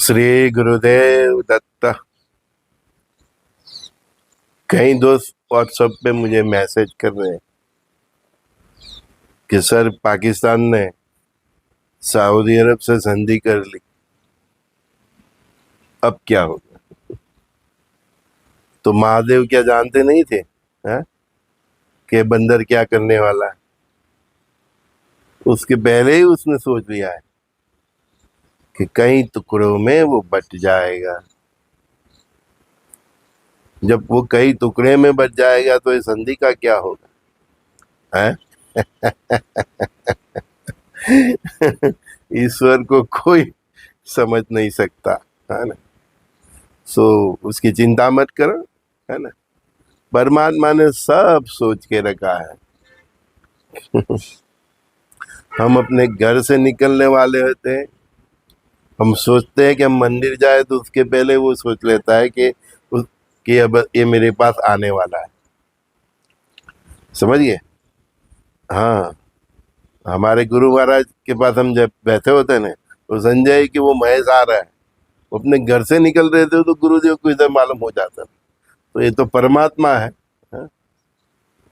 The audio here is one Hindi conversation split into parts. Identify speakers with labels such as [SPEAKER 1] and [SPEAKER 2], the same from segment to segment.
[SPEAKER 1] श्री गुरुदेव दत्त। कई दोस्त व्हाट्सएप पे मुझे मैसेज कर रहे हैं कि सर पाकिस्तान ने सऊदी अरब से संधि कर ली, अब क्या होगा। तो महादेव क्या जानते नहीं थे कि बंदर क्या करने वाला है। उसके पहले ही उसने सोच लिया है कि कई टुकड़ों में वो बट जाएगा। जब वो कई टुकड़े में बच जाएगा तो इस संधि का क्या होगा है? ईश्वर को कोई समझ नहीं सकता, है ना। सो उसकी चिंता मत करो, है ना। परमात्मा ने सब सोच के रखा है। हम अपने घर से निकलने वाले होते हैं, हम सोचते हैं कि हम मंदिर जाए तो उसके पहले वो सोच लेता है कि अब ये मेरे पास आने वाला है। समझिए। हाँ, हमारे गुरु महाराज के पास हम जब बैठे होते हैं ना, तो संजय कि वो महेश आ रहा है, वो अपने घर से निकल रहे थे तो गुरुदेव को इधर मालूम हो जाता। तो ये तो परमात्मा है, हाँ?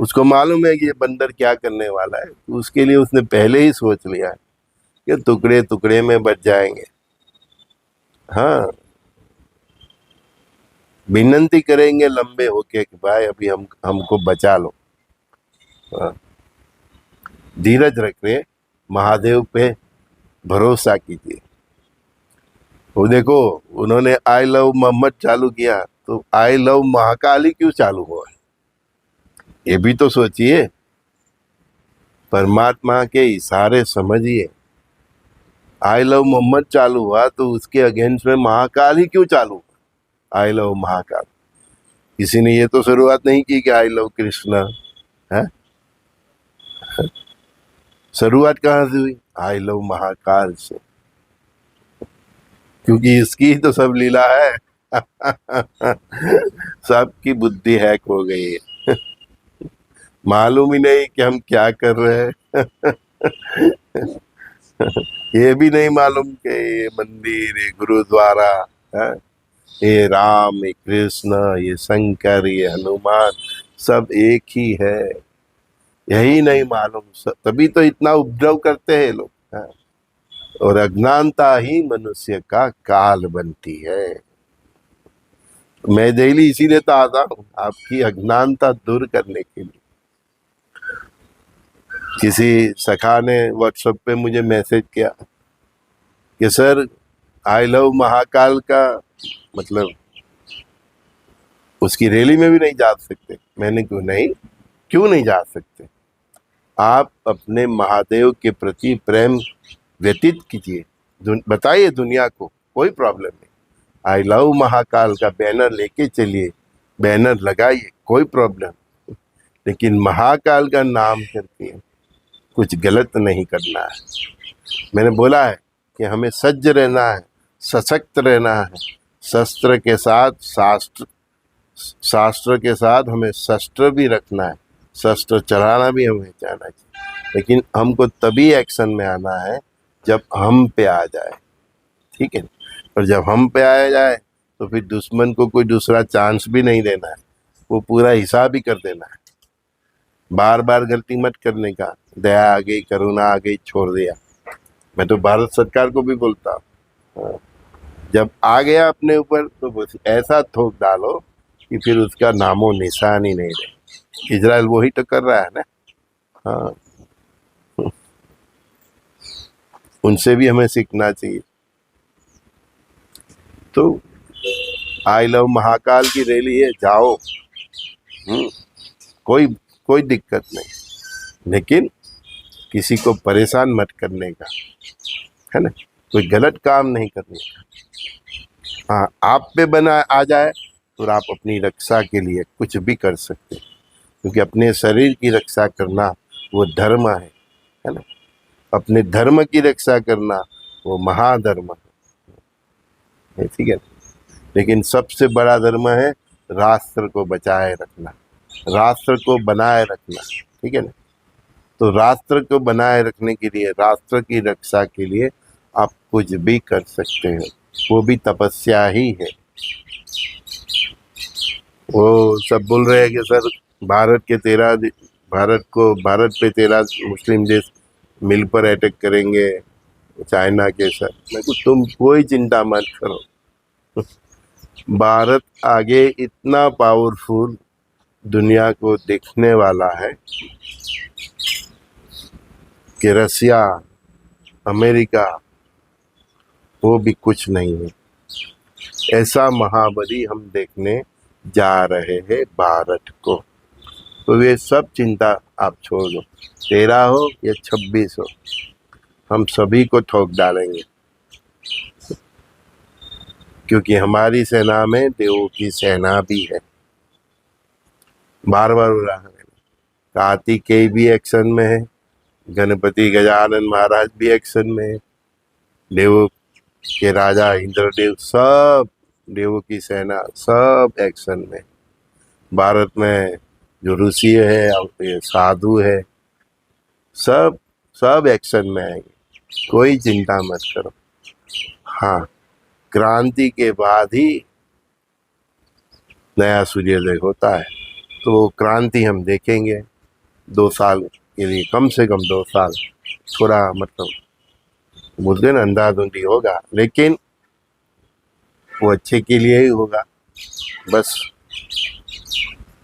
[SPEAKER 1] उसको मालूम है कि ये बंदर क्या करने वाला है, तो उसके लिए उसने पहले ही सोच लिया है कि टुकड़े टुकड़े में बच जाएंगे। हाँ, विनती करेंगे लंबे होके कि भाई अभी हमको बचा लो। हाँ, धीरज रखिए, महादेव पे भरोसा कीजिए। वो देखो, उन्होंने आई लव मोहम्मद चालू किया तो आई लव महाकाली क्यों चालू हुआ, ये भी तो सोचिए। परमात्मा के इशारे समझिए। आई लव मोहम्मद चालू हुआ तो उसके अगेंस्ट में महाकाल ही क्यों चालू हुआ? I love Mahakal. किसी ने ये तो शुरुआत नहीं की कि आई लव कृष्णा है। शुरुआत कहाँ से हुई? आई लव महाकाल से, क्योंकि इसकी तो सब लीला है। सबकी बुद्धि हैक हो गई है। मालूम ही नहीं कि हम क्या कर रहे हैं। ये भी नहीं मालूम कि ये मंदिर, ये गुरुद्वारा है, ये राम, ये कृष्ण, ये शंकर, ये हनुमान, सब एक ही है। यही नहीं मालूम, तभी तो इतना उपद्रव करते हैं लोग, है? और अज्ञानता ही मनुष्य का काल बनती है। मैं डेली इसीलिए तो आता हूँ, आपकी अज्ञानता दूर करने के लिए। किसी सखा ने व्हाट्सएप पे मुझे मैसेज किया कि सर आई लव महाकाल का मतलब उसकी रैली में भी नहीं जा सकते। मैंने क्यों नहीं जा सकते? आप अपने महादेव के प्रति प्रेम व्यतीत कीजिए, बताइए दुनिया को, कोई प्रॉब्लम नहीं। आई लव महाकाल का बैनर लेके चलिए, बैनर लगाइए, कोई प्रॉब्लम नहीं। लेकिन महाकाल का नाम करके कुछ गलत नहीं करना है। मैंने बोला है कि हमें सज्ज रहना है, सशक्त रहना है, शस्त्र के साथ शास्त्र के साथ हमें शस्त्र भी रखना है, शस्त्र चलाना भी हमें जाना चाहिए। लेकिन हमको तभी एक्शन में आना है जब हम पे आ जाए, ठीक है। और जब हम पे आ जाए तो फिर दुश्मन को कोई दूसरा चांस भी नहीं देना है, वो पूरा हिसाब ही कर देना है। बार बार गलती मत करने का, दया आ गई, करुणा आ गई, छोड़ दिया। मैं तो भारत सरकार को भी बोलता हूँ, जब आ गया अपने ऊपर तो बस ऐसा ठोक डालो कि फिर उसका नामो निशान ही नहीं रहे। इजराइल वही तो कर रहा है ना। हाँ, उनसे भी हमें सीखना चाहिए। तो आई लव महाकाल की रैली है, जाओ, कोई कोई दिक्कत नहीं, लेकिन किसी को परेशान मत करने का, है ना। कोई गलत काम नहीं करने का। हाँ, आप पे बना आ जाए तो आप अपनी रक्षा के लिए कुछ भी कर सकते हैं, क्योंकि अपने शरीर की रक्षा करना वो धर्म है ना। अपने धर्म की रक्षा करना वो महाधर्म है, ठीक है। लेकिन सबसे बड़ा धर्म है राष्ट्र को बचाए रखना, राष्ट्र को बनाए रखना, ठीक है ना। तो राष्ट्र को बनाए रखने के लिए, राष्ट्र की रक्षा के लिए आप कुछ भी कर सकते हो, वो भी तपस्या ही है। वो सब बोल रहे हैं कि सर भारत पे 13 मुस्लिम देश मिल पर अटैक करेंगे चाइना के सर। मैं को तुम कोई चिंता मत करो, भारत आगे इतना पावरफुल दुनिया को देखने वाला है कि रसिया, अमेरिका वो भी कुछ नहीं है। ऐसा महाबली हम देखने जा रहे हैं भारत को। तो ये सब चिंता आप छोड़ दो, 13 हो या 26 हो, हम सभी को ठोक डालेंगे, क्योंकि हमारी सेना में देवों की सेना भी है। बार बार बोला है, कार्तिकेय भी एक्शन में है, गणपति गजानन महाराज भी एक्शन में है, देवों के राजा इंद्रदेव, सब देवों की सेना सब एक्शन में। भारत में जो ऋषि है और ये साधु है, सब सब एक्शन में आएंगे, कोई चिंता मत करो। हाँ, क्रांति के बाद ही नया सूर्योदय होता है, तो वो क्रांति हम देखेंगे 2 साल के लिए, कम से कम 2 साल। थोड़ा मतलब बोलते ना अंधाधुंधी होगा, लेकिन वो अच्छे के लिए ही होगा। बस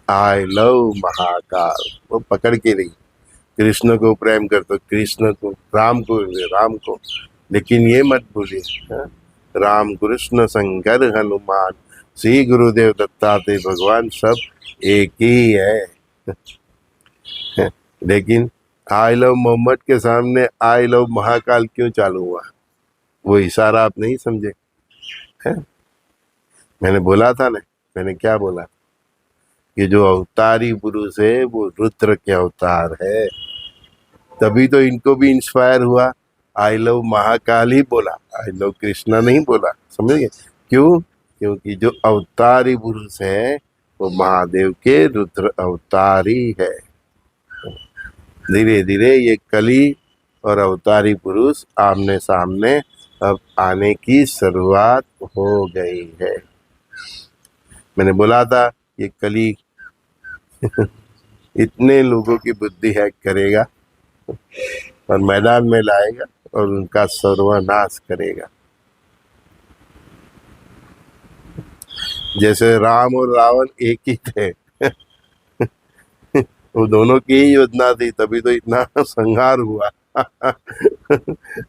[SPEAKER 1] आई लव महाकाल वो पकड़ के रही, कृष्ण को प्रेम कर तो कृष्ण को, राम को राम को, लेकिन ये मत भूलिए, हाँ? राम कृष्ण शंकर हनुमान श्री गुरुदेव दत्तात्रेय भगवान सब एक ही है। लेकिन आई लव मोहम्मद के सामने आई लव महाकाल क्यों चालू हुआ? वो इशारा आप नहीं समझे है? मैंने बोला था ना, मैंने क्या बोला कि जो अवतारी पुरुष है वो रुद्र के अवतार है, तभी तो इनको भी इंस्पायर हुआ, आई लव महाकाल ही बोला, आई लव कृष्णा नहीं बोला। समझ गए क्यों? क्योंकि जो अवतारी पुरुष है वो महादेव के रुद्र अवतारी है। धीरे धीरे ये कली और अवतारी पुरुष आमने सामने अब आने की शुरुआत हो गई है। मैंने बोला था ये कली इतने लोगों की बुद्धि हैक करेगा और मैदान में लाएगा और उनका सर्वनाश करेगा। जैसे राम और रावण एक ही थे वो दोनों की ही योजना थी, तभी तो इतना संहार हुआ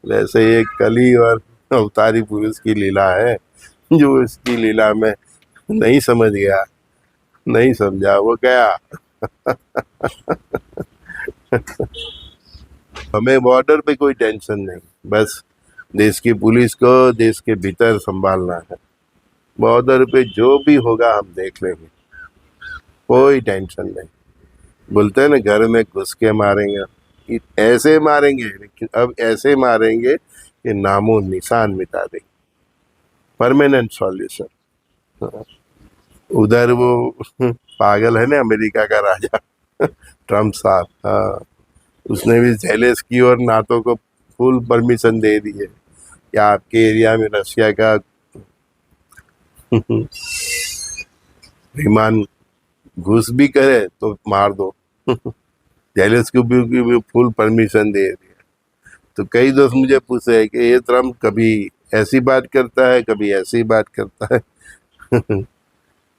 [SPEAKER 1] वैसे ये कली और अवतारी पुरुष की लीला है, जो इसकी लीला में नहीं समझ गया, नहीं समझा, वो गया हमें बॉर्डर पे कोई टेंशन नहीं, बस देश की पुलिस को देश के भीतर संभालना है। बॉर्डर पे जो भी होगा हम देख लेंगे, कोई टेंशन नहीं। बोलते हैं ना घर में घुस के मारेंगे, ऐसे मारेंगे, लेकिन अब ऐसे मारेंगे कि नामो निशान मिटा देंगे, परमानेंट सॉल्यूशन। उधर वो पागल है ना अमेरिका का राजा ट्रम्प साहब, हाँ, उसने भी जेलस की और नाटो को फुल परमिशन दे दी है कि आपके एरिया में रशिया का विमान घुस भी करे तो मार दो जेलस को भी फुल परमिशन दे दिया। तो कई दोस्त मुझे पूछे है कि ये ट्रम्प कभी ऐसी बात करता है, कभी ऐसी बात करता है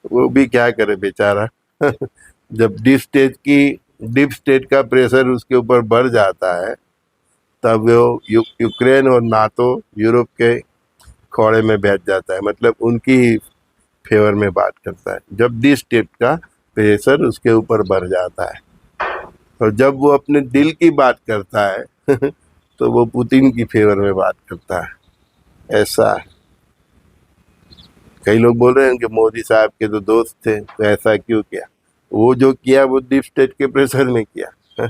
[SPEAKER 1] वो भी क्या करे बेचारा जब डीप स्टेट का प्रेशर उसके ऊपर बढ़ जाता है, तब वो यूक्रेन और नाटो यूरोप के खोड़े में बैठ जाता है, मतलब उनकी फेवर में बात करता है जब डीप स्टेट का प्रेशर उसके ऊपर बढ़ जाता है। और जब वो अपने दिल की बात करता है तो वो पुतिन की फेवर में बात करता है। ऐसा है। कई लोग बोल रहे हैं कि मोदी साहब के तो दोस्त थे, तो ऐसा क्यों किया? वो जो किया वो डीप स्टेट के प्रेशर में किया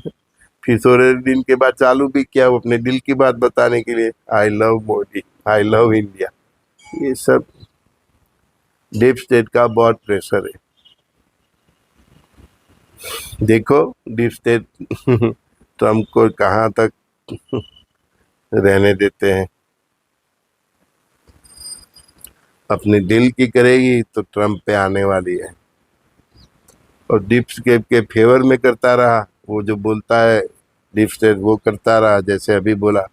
[SPEAKER 1] फिर थोड़े दिन के बाद चालू भी किया वो अपने दिल की बात बताने के लिए, I love Modi, I love India. ये सब डीप स्टेट का बहुत प्रेशर है। देखो डीप स्टेट ट्रम्प को कहाँ तक रहने देते हैं। अपने दिल की करेगी तो ट्रम्प पे आने वाली है। और डीप स्टेट के फेवर में करता रहा, वो जो बोलता है डीप स्टेट वो करता रहा। जैसे अभी बोला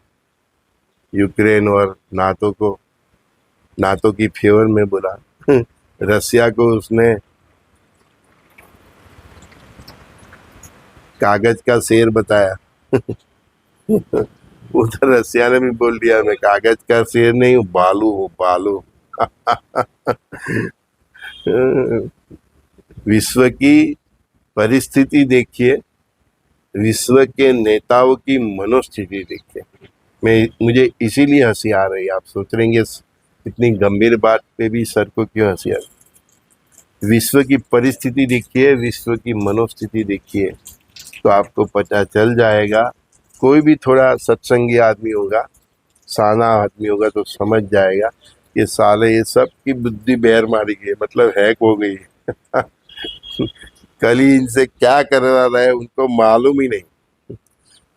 [SPEAKER 1] यूक्रेन और नाटो की फेवर में बोला रसिया को उसने कागज का शेर बताया उधर रसिया ने भी बोल दिया मैं कागज का शेर नहीं हूँ, बालू हूँ, बालू। विश्व की परिस्थिति देखिए, विश्व के नेताओं की मनोस्थिति देखिए। मुझे इसीलिए हंसी आ रही है। आप सोच रहेंगे इतनी गंभीर बात पे भी सर को क्यों हंसी आ रही। विश्व की परिस्थिति देखिए, विश्व की मनोस्थिति देखिए, तो आपको पता चल जाएगा। कोई भी थोड़ा सत्संगी आदमी होगा, साना आदमी होगा तो समझ जाएगा ये साले ये सब की बुद्धि बेर मारी गई, मतलब हैक हो गई है। कल ही इनसे क्या करना है उनको मालूम ही नहीं।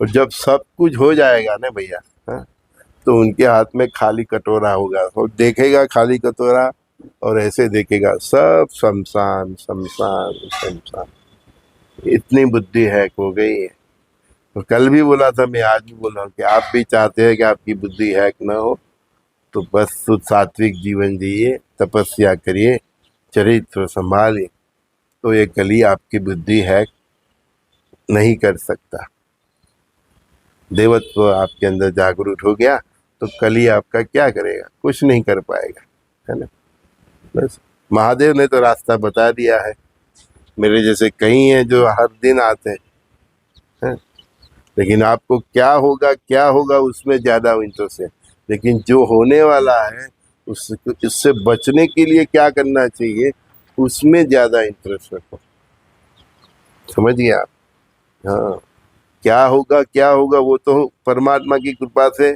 [SPEAKER 1] और जब सब कुछ हो जाएगा ना भैया, हाँ, तो उनके हाथ में खाली कटोरा होगा और देखेगा खाली कटोरा और ऐसे देखेगा सब शमशान शमशान शमशान। इतनी बुद्धि हैक हो गई है। तो कल भी बोला था, मैं आज भी बोल रहा हूँ कि आप भी चाहते हैं कि आपकी बुद्धि हैक ना हो, तो बस शुद्ध सात्विक जीवन जिए, तपस्या करिए, चरित्र संभालिए, तो ये कली आपकी बुद्धि हैक नहीं कर सकता। देवत्व आपके अंदर जागरूक हो गया तो कली आपका क्या करेगा, कुछ नहीं कर पाएगा, है ना। बस महादेव ने तो रास्ता बता दिया है। मेरे जैसे कई हैं जो हर दिन आते हैं, लेकिन आपको क्या होगा उसमें ज़्यादा इंटरेस्ट है। लेकिन जो होने वाला है उससे बचने के लिए क्या करना चाहिए, उसमें ज़्यादा इंटरेस्ट रखो। समझ गए आप। हाँ, क्या होगा वो तो परमात्मा की कृपा से,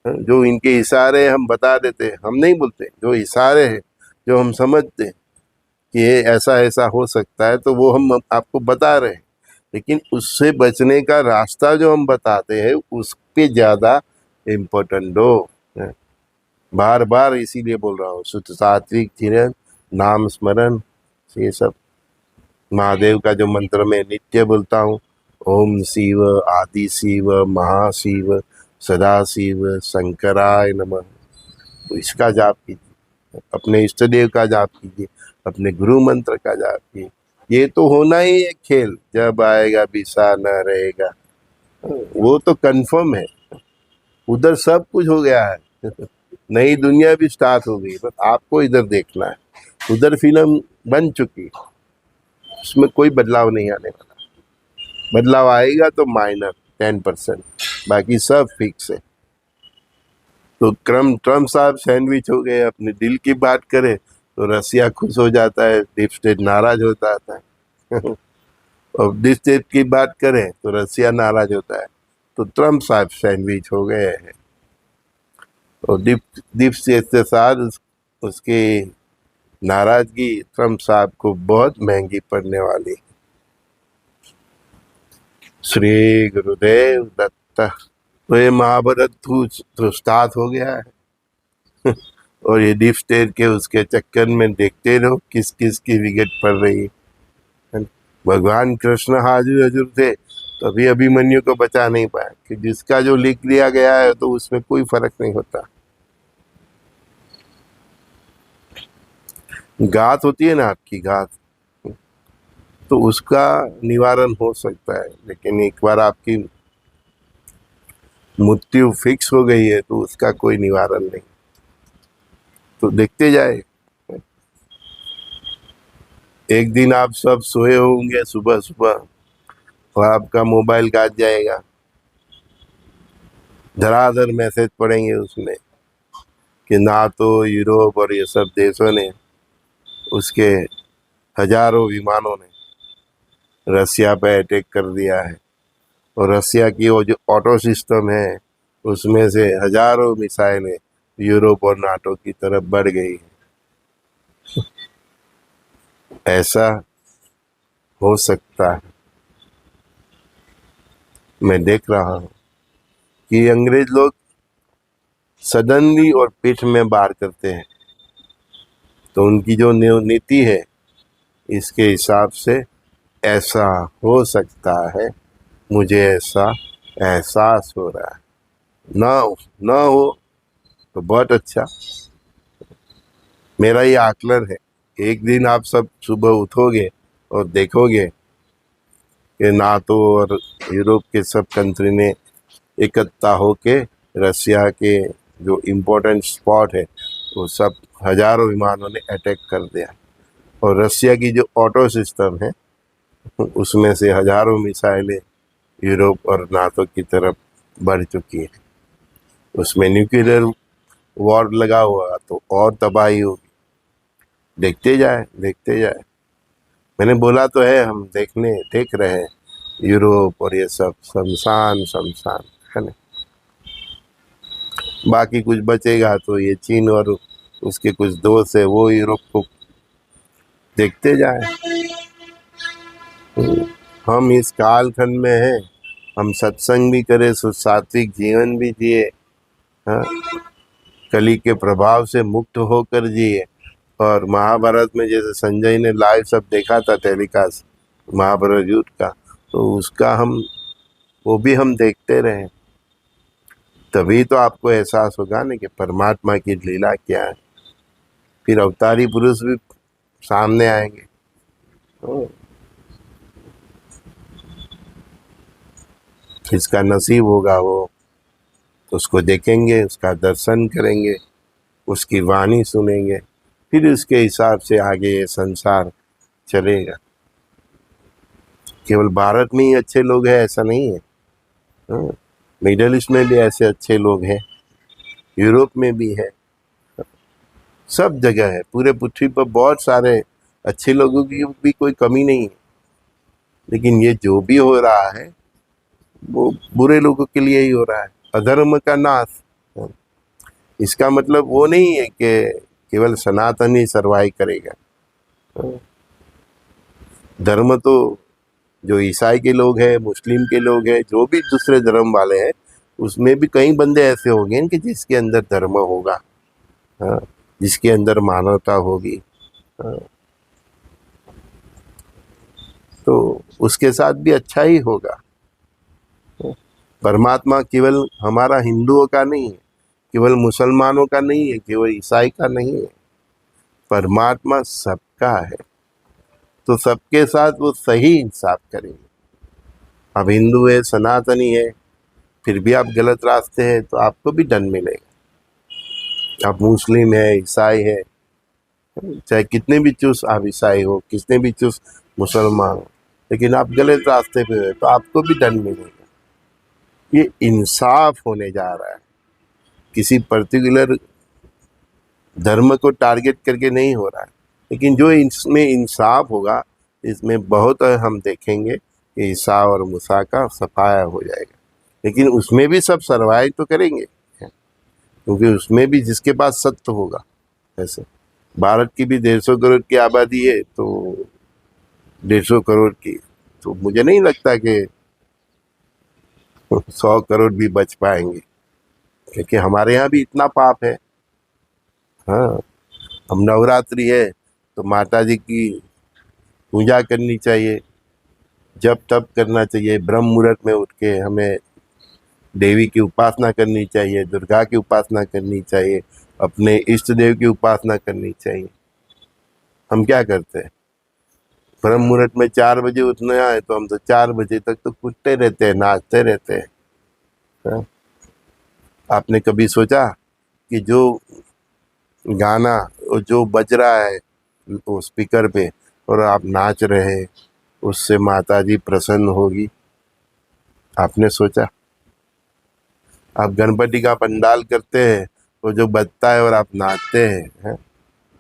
[SPEAKER 1] जो इनके इशारे हम बता देते हैं, हम नहीं बोलते, जो इशारे हैं जो हम समझते हैं कि ये ऐसा ऐसा हो सकता है, तो वो हम आपको बता रहे हैं। लेकिन उससे बचने का रास्ता जो हम बताते हैं उस पे ज़्यादा इम्पोर्टेंट दो। बार बार इसीलिए बोल रहा हूँ, शुद्ध सात्विक जीवन, नाम स्मरण, ये सब महादेव का जो मंत्र मैं नित्य बोलता हूँ, ओम शिव आदि शिव महाशिव सदा शिव शंकराय नमः, तो इसका जाप कीजिए, अपने इष्ट देव का जाप कीजिए, अपने गुरु मंत्र का जाप कीजिए। ये तो होना ही है खेल, जब आएगा बिसा न रहेगा, वो तो कंफर्म है। उधर सब कुछ हो गया है नई दुनिया भी स्टार्ट हो गई, बस आपको इधर देखना है। उधर फिल्म बन चुकी, उसमें कोई बदलाव नहीं आने वाला। बदलाव आएगा तो माइनर 10%, बाकी सब फिक्स है। तो ट्रम्प साहब सैंडविच हो गए। अपने दिल की बात करें तो रसिया खुश हो जाता है, डीप स्टेट नाराज होता है और डीप स्टेट की बात करें तो रसिया नाराज होता है। तो ट्रम्प साहब सैंडविच हो गए हैं। और डीप स्टेट के साथ उसकी नाराजगी ट्रम्प साहब को बहुत महंगी पड़ने वाली। श्री गुरुदेव दत्त। तो ये महाभारत तो स्टार्ट हो गया है और ये डीप स्टेट के उसके चक्कर में देखते रहो किस किस की विकेट पड़ रही है। भगवान कृष्ण हाजिर हजूर थे तभी अभिमन्यु को बचा नहीं पाया, कि जिसका जो लिख लिया गया है तो उसमें कोई फर्क नहीं होता। घात होती है ना आपकी घात, तो उसका निवारण हो सकता है, लेकिन एक बार आपकी मृत्यु फिक्स हो गई है तो उसका कोई निवारण नहीं। तो देखते जाए, एक दिन आप सब सोए होंगे, सुबह सुबह और आपका मोबाइल गाज जाएगा, धड़ाधड़ मैसेज पड़ेंगे उसमें कि नाटो यूरोप और ये सब देशों ने, उसके हजारों विमानों ने रसिया पे अटैक कर दिया है। और रसिया की वो जो ऑटो सिस्टम है उसमें से हजारों मिसाइलें यूरोप और नाटो की तरफ बढ़ गई है। ऐसा हो सकता है। मैं देख रहा हूँ कि अंग्रेज लोग सडनली और पीठ में वार करते हैं, तो उनकी जो नीति है, इसके हिसाब से ऐसा हो सकता है, मुझे ऐसा एहसास हो रहा है। ना हो तो बहुत अच्छा, मेरा ये आकलन है। एक दिन आप सब सुबह उठोगे और देखोगे कि नाटो और यूरोप के सब कंट्री ने इकट्ठा होके रसिया के जो इम्पोर्टेंट स्पॉट है वो सब हजारों विमानों ने अटैक कर दिया, और रसिया की जो ऑटो सिस्टम है उसमें से हजारों मिसाइलें यूरोप और नाटो की तरफ बढ़ चुकी है। उसमें न्यूक्लियर वॉर लगा हुआ तो और तबाही होगी। देखते जाए देखते जाए। मैंने बोला तो है, हम देख रहे हैं यूरोप और ये सब शमशान शमशान है ना। बाकी कुछ बचेगा तो ये चीन और उसके कुछ दोस्त है, वो यूरोप को देखते जाए। हम इस कालखंड में हैं, हम सत्संग भी करें, सात्विक जीवन भी जिए, हाँ, कली के प्रभाव से मुक्त होकर जिए। और महाभारत में जैसे संजय ने लाइव सब देखा था टेलीकास्ट महाभारत युद्ध का, तो उसका वो भी हम देखते रहे, तभी तो आपको एहसास होगा ना कि परमात्मा की लीला क्या है। फिर अवतारी पुरुष भी सामने आएंगे। जिसका नसीब होगा वो उसको देखेंगे, उसका दर्शन करेंगे, उसकी वाणी सुनेंगे, फिर उसके हिसाब से आगे ये संसार चलेगा। केवल भारत में ही अच्छे लोग हैं ऐसा नहीं है, मिडल ईस्ट में भी ऐसे अच्छे लोग हैं, यूरोप में भी है, सब जगह है। पूरे पृथ्वी पर बहुत सारे अच्छे लोगों की भी कोई कमी नहीं है। लेकिन ये जो भी हो रहा है वो बुरे लोगों के लिए ही हो रहा है, अधर्म का नाश। इसका मतलब वो नहीं है कि केवल सनातन ही सर्वाइव करेगा। धर्म तो जो ईसाई के लोग हैं, मुस्लिम के लोग हैं, जो भी दूसरे धर्म वाले हैं, उसमें भी कई बंदे ऐसे होंगे कि जिसके अंदर धर्म होगा, हाँ, जिसके अंदर मानवता होगी, हाँ, तो उसके साथ भी अच्छा ही होगा। परमात्मा केवल हमारा हिंदुओं का नहीं है, केवल मुसलमानों का नहीं है, केवल ईसाई का नहीं है, परमात्मा सबका है। तो सबके साथ वो सही इंसाफ करेंगे। अब हिंदू है, सनातनी है, फिर भी आप गलत रास्ते हैं तो आपको भी दंड मिलेगा। आप मुस्लिम है, ईसाई है, चाहे कितने भी चुस्त आप ईसाई हो, कितने भी चुस्त मुसलमान हो, लेकिन आप गलत रास्ते पे हो तो आपको भी दंड मिलेगा। ये इंसाफ होने जा रहा है, किसी पर्टिकुलर धर्म को टारगेट करके नहीं हो रहा है, लेकिन जो इसमें इंसाफ होगा, इसमें बहुत हम देखेंगे कि ईसा और मूसा का सफाया हो जाएगा। लेकिन उसमें भी सब सर्वाइव तो करेंगे, क्योंकि उसमें भी जिसके पास सत्य होगा। ऐसे भारत की भी 150 करोड़ की आबादी है, तो 150 करोड़ की, तो मुझे नहीं लगता कि 100 करोड़ भी बच पाएंगे, क्योंकि हमारे यहाँ भी इतना पाप है। हाँ, हम नवरात्रि है तो माता जी की पूजा करनी चाहिए, जप तप करना चाहिए, ब्रह्म मुहूर्त में उठ के हमें देवी की उपासना करनी चाहिए, दुर्गा की उपासना करनी चाहिए, अपने इष्ट देव की उपासना करनी चाहिए। हम क्या करते हैं, ब्रह्म मुहूर्त में 4 बजे उठना है तो हम तो 4 बजे तक तो कूदते रहते हैं, नाचते रहते हैं। हाँ? आपने कभी सोचा कि जो गाना जो बज रहा है वो स्पीकर पे और आप नाच रहे हैं, उससे माता जी प्रसन्न होगी? आपने सोचा? आप गणपति का पंडाल करते हैं, वो जो बजता है और आप नाचते हैं,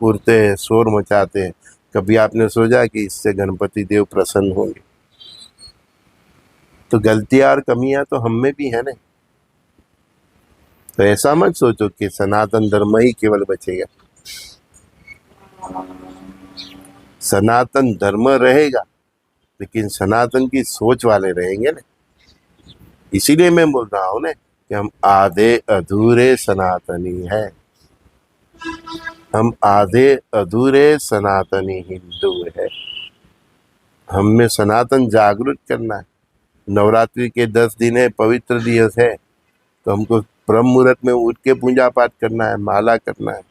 [SPEAKER 1] कूदते हैं, शोर मचाते हैं, कभी आपने सोचा कि इससे गणपति देव प्रसन्न होंगे? तो गलतियां और कमियां तो हम में भी है ना। तो ऐसा मत सोचो कि सनातन धर्म ही केवल बचेगा। सनातन धर्म रहेगा, लेकिन सनातन की सोच वाले रहेंगे ना। इसीलिए मैं बोल रहा हूँ ना कि हम आधे अधूरे सनातनी हैं। हम आधे अधूरे सनातनी हिंदू है। हमें सनातन जागृत करना है। नवरात्रि के 10 दिन है, पवित्र दिवस है, तो हमको ब्रह्म मुहूर्त में उठ के पूजा पाठ करना है, माला करना है,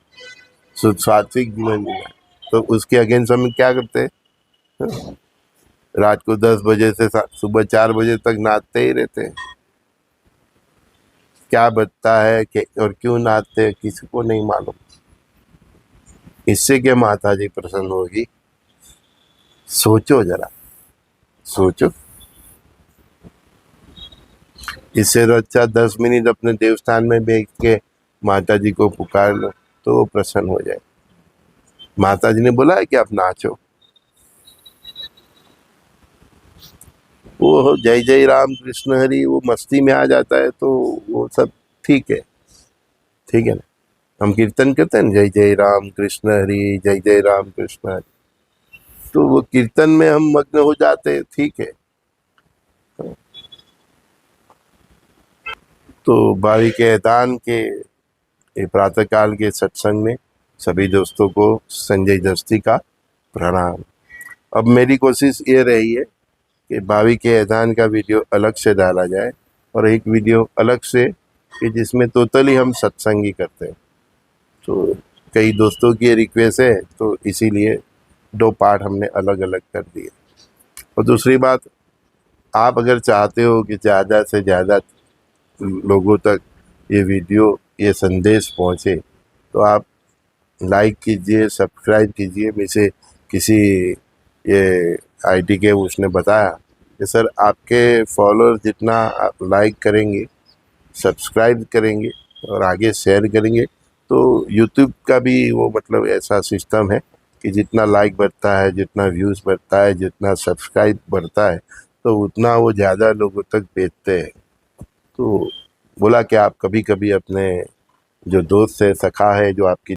[SPEAKER 1] सात्विक जीवन जीना है। तो उसके अगेंस्ट हम क्या करते हैं? रात को 10 बजे से सुबह 4 बजे तक नाचते ही रहते हैं। क्या बचता है कि और क्यों नाचते हैं किसी को नहीं मालूम। इससे क्या माता जी प्रसन्न होगी? सोचो जरा, सोचो। इससे तो अच्छा 10 मिनट अपने देवस्थान में बैठ के माता जी को पुकार लो तो वो प्रसन्न हो जाए। माता जी ने बोला है कि आप नाचो। वो जय जय राम कृष्ण हरि वो मस्ती में आ जाता है तो वो सब ठीक है, ठीक है ना। हम कीर्तन करते हैं जय जय राम कृष्ण हरि, जय जय राम कृष्ण हरि, तो वो कीर्तन में हम मग्न हो जाते हैं, ठीक है। तो भावी के दान के प्रातः काल के सत्संग में सभी दोस्तों को संजय दस्ती का प्रणाम। अब मेरी कोशिश ये रही है कि भावी के अजान का वीडियो अलग से डाला जाए और एक वीडियो अलग से कि जिसमें टोटली हम सत्संग ही करते हैं। तो कई दोस्तों की रिक्वेस्ट है तो इसीलिए 2 पार्ट हमने अलग अलग कर दिए। और दूसरी बात, आप अगर चाहते हो कि ज़्यादा से ज़्यादा लोगों तक ये वीडियो ये संदेश पहुँचे तो आप लाइक कीजिए, सब्सक्राइब कीजिए। मुझे किसी ये आईटी के उसने बताया कि सर आपके फॉलोअर जितना आप लाइक करेंगे, सब्सक्राइब करेंगे और आगे शेयर करेंगे तो यूट्यूब का भी वो मतलब ऐसा सिस्टम है कि जितना लाइक बढ़ता है, जितना व्यूज़ बढ़ता है, जितना सब्सक्राइब बढ़ता है तो उतना वो ज़्यादा लोगों तक भेजते हैं। तो बोला कि आप कभी कभी अपने जो दोस्त है, सखा है, जो आपकी